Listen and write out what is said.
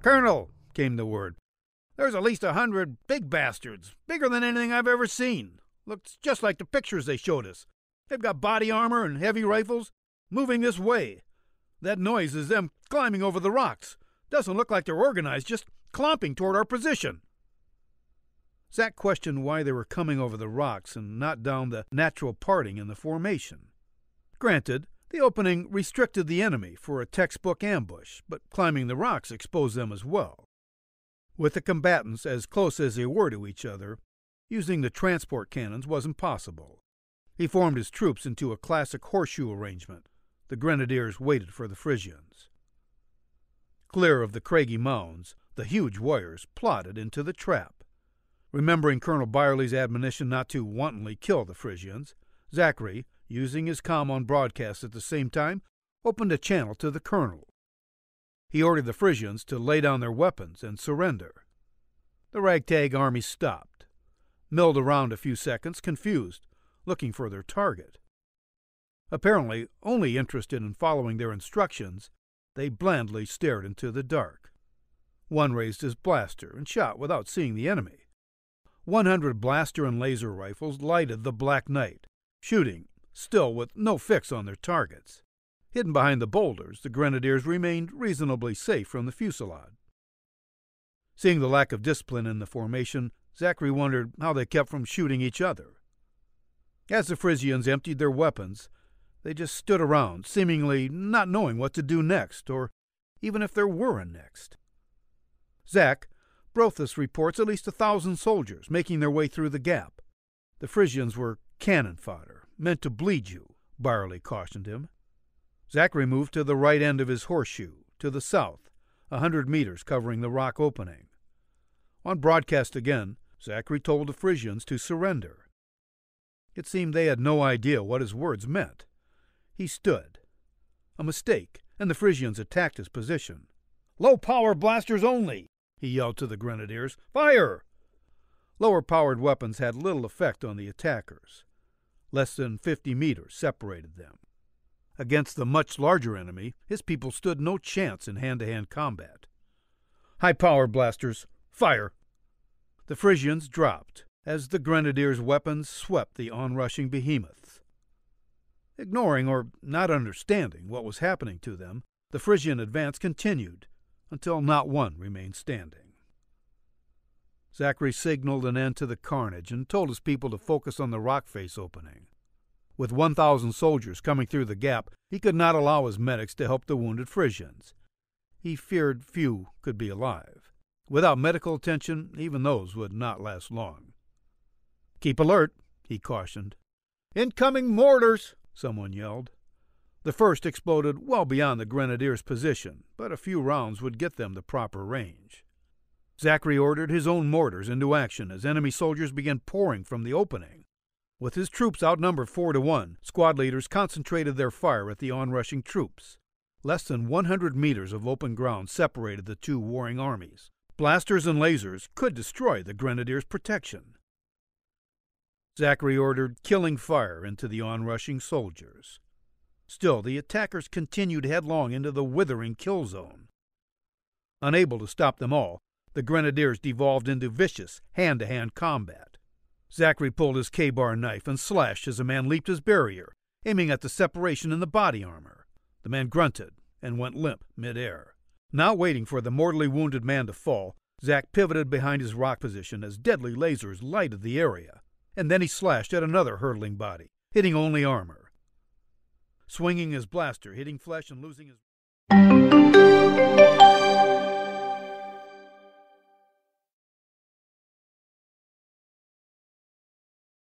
"Colonel," came the word, "there's at least 100 big bastards, bigger than anything I've ever seen. Looks just like the pictures they showed us. They've got body armor and heavy rifles, moving this way. That noise is them climbing over the rocks. Doesn't look like they're organized, just clomping toward our position." Zach questioned why they were coming over the rocks and not down the natural parting in the formation. Granted, the opening restricted the enemy for a textbook ambush, but climbing the rocks exposed them as well. With the combatants as close as they were to each other, using the transport cannons wasn't possible. He formed his troops into a classic horseshoe arrangement. The Grenadiers waited for the Frisians. Clear of the craggy mounds, the huge warriors plodded into the trap. Remembering Colonel Byerley's admonition not to wantonly kill the Frisians, Zachary, using his comm on broadcast at the same time, opened a channel to the colonel. He ordered the Frisians to lay down their weapons and surrender. The ragtag army stopped, milled around a few seconds, confused, looking for their target. Apparently only interested in following their instructions, they blandly stared into the dark. One raised his blaster and shot without seeing the enemy. 100 blaster and laser rifles lighted the black night, shooting, still with no fix on their targets. Hidden behind the boulders, the Grenadiers remained reasonably safe from the fusillade. Seeing the lack of discipline in the formation, Zachary wondered how they kept from shooting each other. As the Frisians emptied their weapons, they just stood around, seemingly not knowing what to do next, or even if there were a next. Zach, Brothus reports at least 1,000 soldiers making their way through the gap. The Frisians were cannon fodder, meant to bleed you, Byerley cautioned him. Zachary moved to the right end of his horseshoe, to the south, 100 meters covering the rock opening. On broadcast again, Zachary told the Frisians to surrender. It seemed they had no idea what his words meant. He stood. A mistake, and the Frisians attacked his position. "Low-power blasters only!" he yelled to the Grenadiers. "Fire!" Lower-powered weapons had little effect on the attackers. Less than 50 meters separated them. Against the much larger enemy, his people stood no chance in hand-to-hand combat. "High-power blasters, fire!" The Frisians dropped as the Grenadiers' weapons swept the onrushing behemoths. Ignoring or not understanding what was happening to them, the Frisian advance continued until not one remained standing. Zachary signaled an end to the carnage and told his people to focus on the rock face opening. With 1,000 soldiers coming through the gap, he could not allow his medics to help the wounded Frisians. He feared few could be alive. Without medical attention, even those would not last long. "Keep alert," he cautioned. "Incoming mortars!" someone yelled. The first exploded well beyond the Grenadiers' position, but a few rounds would get them the proper range. Zachary ordered his own mortars into action as enemy soldiers began pouring from the opening. With his troops outnumbered 4-1, squad leaders concentrated their fire at the onrushing troops. Less than 100 meters of open ground separated the two warring armies. Blasters and lasers could destroy the Grenadiers' protection. Zachary ordered killing fire into the onrushing soldiers. Still, the attackers continued headlong into the withering kill zone. Unable to stop them all, the Grenadiers devolved into vicious hand-to-hand combat. Zachary pulled his K-bar knife and slashed as a man leaped his barrier, aiming at the separation in the body armor. The man grunted and went limp mid-air. Not waiting for the mortally wounded man to fall, Zach pivoted behind his rock position as deadly lasers lighted the area, and then he slashed at another hurtling body, hitting only armor. Swinging his blaster, hitting flesh and losing his...